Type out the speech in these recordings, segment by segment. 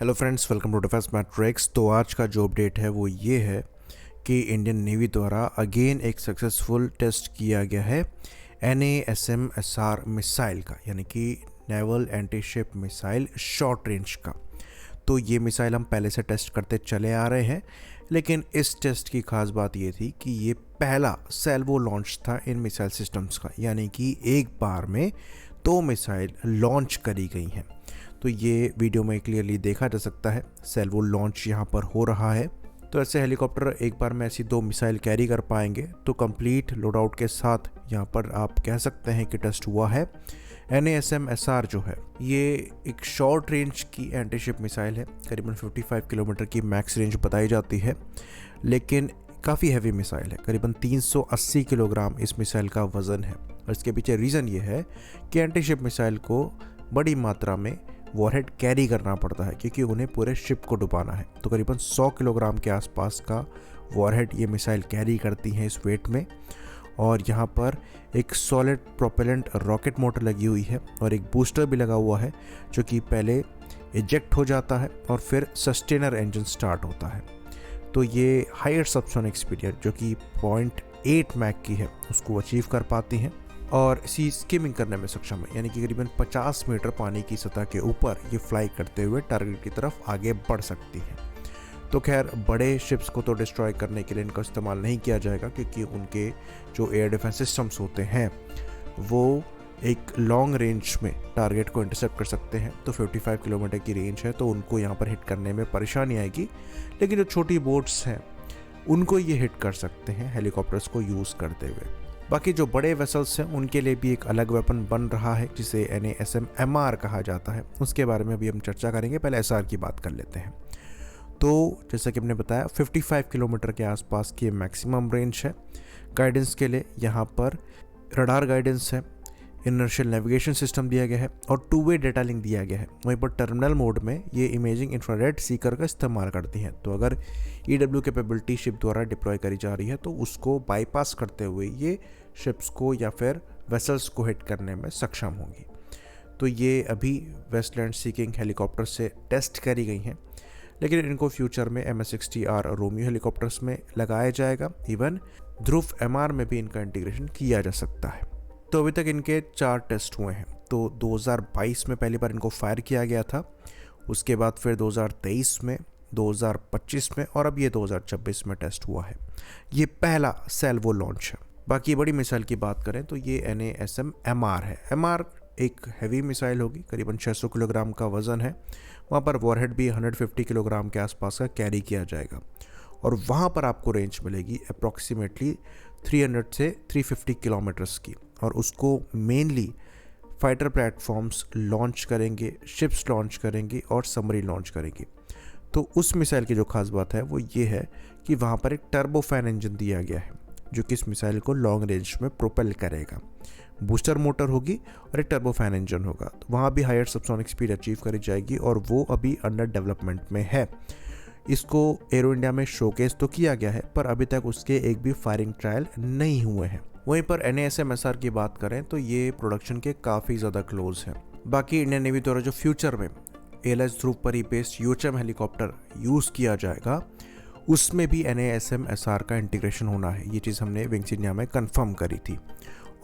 Hello friends, welcome to defence matrix. तो आज का जो अपडेट है वो ये है कि इंडियन नेवी द्वारा अगेन एक सक्सेसफुल टेस्ट किया गया है NASM-SR मिसाइल का, यानी कि naval anti ship missile short range का। तो ये मिसाइल हम पहले से टेस्ट करते चले आ रहे हैं, लेकिन इस टेस्ट की खास बात ये थी कि ये पहला सेल्वो लॉन्च था इन मिसाइल सिस्टम्स का, यानी कि एक बार में 2 मिसाइल लॉन्च करी गई हैं। तो ये वीडियो में क्लियरली देखा जा सकता है सेल्वो लॉन्च यहाँ पर हो रहा है। तो ऐसे हेलीकॉप्टर एक बार में ऐसी 2 मिसाइल कैरी कर पाएंगे, तो कंप्लीट लोड आउट के साथ यहाँ पर आप कह सकते हैं कि टेस्ट हुआ है। NASM-SR जो है ये एक शॉर्ट रेंज की एंटी शिप मिसाइल है, करीबन 55 किलोमीटर की मैक्स रेंज बताई जाती है, लेकिन काफ़ी हैवी मिसाइल है। करीबन 380 किलोग्राम इस मिसाइल का वज़न है। और इसके पीछे रीज़न ये है कि एंटी शिप मिसाइल को बड़ी मात्रा में वॉरहेड कैरी करना पड़ता है, क्योंकि उन्हें पूरे शिप को डुबाना है। तो करीबन 100 किलोग्राम के आसपास का वॉरहेड ये मिसाइल कैरी करती हैं इस वेट में। और यहाँ पर एक सॉलिड प्रोपेलेंट रॉकेट मोटर लगी हुई है और एक बूस्टर भी लगा हुआ है, जो कि पहले इजेक्ट हो जाता है और फिर सस्टेनर इंजन स्टार्ट होता है। तो ये हायर सबसोनिक स्पीड जो कि 0.8 मैक की है उसको अचीव कर पाती हैं और सी स्किमिंग करने में सक्षम है, यानी कि करीबन 50 मीटर पानी की सतह के ऊपर ये फ्लाई करते हुए टारगेट की तरफ आगे बढ़ सकती है। तो खैर, बड़े शिप्स को तो डिस्ट्रॉय करने के लिए इनका इस्तेमाल नहीं किया जाएगा, क्योंकि उनके जो एयर डिफेंस सिस्टम्स होते हैं वो एक लॉन्ग रेंज में टारगेट को इंटरसेप्ट कर सकते हैं। तो 55 किलोमीटर की रेंज है, तो उनको यहाँ पर हिट करने में परेशानी आएगी। लेकिन जो छोटी बोट्स हैं उनको ये हिट कर सकते हैं हेलीकॉप्टर्स को यूज़ करते हुए। बाकी जो बड़े वेसल्स हैं उनके लिए भी एक अलग वेपन बन रहा है, जिसे NASM-MR कहा जाता है। उसके बारे में अभी हम चर्चा करेंगे, पहले SR की बात कर लेते हैं। तो जैसा कि हमने बताया 55 किलोमीटर के आसपास की मैक्सिमम रेंज है। गाइडेंस के लिए यहाँ पर रडार गाइडेंस है, इनर्शियल नेविगेशन सिस्टम दिया गया है और 2-वे डेटा लिंक दिया गया है। वहीं पर टर्मिनल मोड में ये इमेजिंग इंफ्रारेड सीकर का इस्तेमाल करती हैं। तो अगर EW कैपेबिलिटी शिप द्वारा डिप्लॉय करी जा रही है तो उसको बाईपास करते हुए ये शिप्स को या फिर वेसल्स को हिट करने में सक्षम होंगी। तो ये अभी वेस्टलैंड सीकिंग हेलीकॉप्टर से टेस्ट करी गई हैं, लेकिन इनको फ्यूचर में MS-60R रोमियो हेलीकॉप्टर्स में लगाया जाएगा। इवन ध्रुव MR में भी इनका इंटीग्रेशन किया जा सकता है। तो अभी तक इनके 4 टेस्ट हुए हैं। तो 2022 में पहली बार इनको फायर किया गया था, उसके बाद फिर 2023 में, 2025 में और अब ये 2026 में टेस्ट हुआ है। ये पहला सेल्वो लॉन्च है। बाकी बड़ी मिसाइल की बात करें तो ये NASM-MR है। MR एक हैवी मिसाइल होगी, करीबन 600 किलोग्राम का वज़न है। वहाँ पर वॉरहेड भी 150 किलोग्राम के आसपास का कैरी किया जाएगा और वहाँ पर आपको रेंज मिलेगी अप्रॉक्सीमेटली 300 से 350 किलोमीटर्स की। और उसको मेनली फाइटर प्लेटफॉर्म्स लॉन्च करेंगे, शिप्स लॉन्च करेंगे और सबमरीन लॉन्च करेंगे। तो उस मिसाइल की जो खास बात है वो ये है कि वहाँ पर एक टर्बोफैन इंजन दिया गया है, जो कि इस मिसाइल को लॉन्ग रेंज में प्रोपेल करेगा। बूस्टर मोटर होगी और एक टर्बोफैन इंजन होगा। तो वहाँ भी हायर सबसोनिक स्पीड अचीव करी जाएगी और वो अभी अंडर डेवलपमेंट में है। इसको एरो इंडिया में शोकेस तो किया गया है, पर अभी तक उसके एक भी फायरिंग ट्रायल नहीं हुए हैं। वहीं पर NASM-SR की बात करें तो ये प्रोडक्शन के काफ़ी ज़्यादा क्लोज है। बाकी इंडियन नेवी द्वारा जो फ्यूचर में ALH ध्रुव पर ही बेस्ड UHM हेलीकॉप्टर यूज़ किया जाएगा, उसमें भी NASM-SR का इंटीग्रेशन होना है। ये चीज़ हमने विंग्स इंडिया में कंफर्म करी थी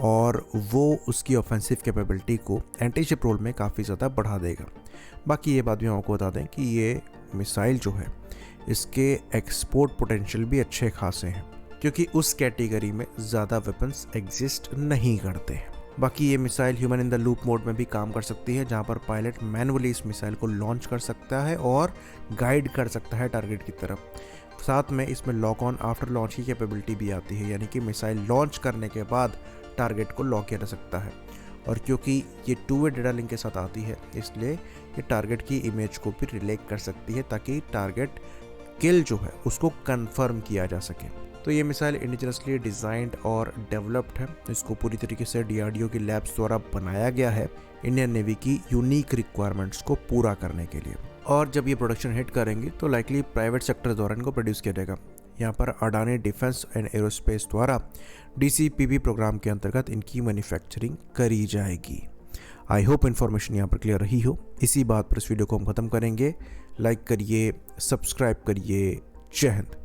और वो उसकी ऑफेंसिव कैपेबिलिटी को एंटी शिप रोल में काफ़ी ज़्यादा बढ़ा देगा। बाकी ये बात भी हम आपको बता दें कि ये मिसाइल जो है इसके एक्सपोर्ट पोटेंशियल भी अच्छे खासे हैं, क्योंकि उस कैटेगरी में ज़्यादा वेपन्स एग्जिस्ट नहीं करते हैं। बाकी ये missile human in the loop mode में भी काम कर सकती है, जहाँ पर पायलट मैनुअली इस मिसाइल को लॉन्च कर सकता है और गाइड कर सकता है टारगेट की तरफ। साथ में इसमें लॉक ऑन आफ्टर लॉन्च की कैपेबिलिटी भी आती है, यानी कि मिसाइल लॉन्च करने के बाद टारगेट को लॉक किया जा सकता है। और क्योंकि ये 2-वे डेटा लिंक के साथ आती है, इसलिए ये टारगेट की इमेज को भी रिले कर सकती है, ताकि टारगेट किल जो है उसको कंफर्म किया जा सके। तो ये मिसाइल इंडिजिनसली डिज़ाइंड और डेवलप्ड है। इसको पूरी तरीके से DRDO की लैब्स द्वारा बनाया गया है इंडियन नेवी की यूनिक रिक्वायरमेंट्स को पूरा करने के लिए। और जब ये प्रोडक्शन हिट करेंगे तो लाइकली प्राइवेट सेक्टर द्वारा इनको प्रोड्यूस किया जाएगा। यहाँ पर अडानी डिफेंस एंड एरोस्पेस द्वारा DCPP प्रोग्राम के अंतर्गत इनकी मैन्युफैक्चरिंग करी जाएगी। आई होप इन्फॉर्मेशन यहाँ पर क्लियर रही हो। इसी बात पर इस वीडियो को हम ख़त्म करेंगे। लाइक करिए, सब्सक्राइब करिए। जय हिंद।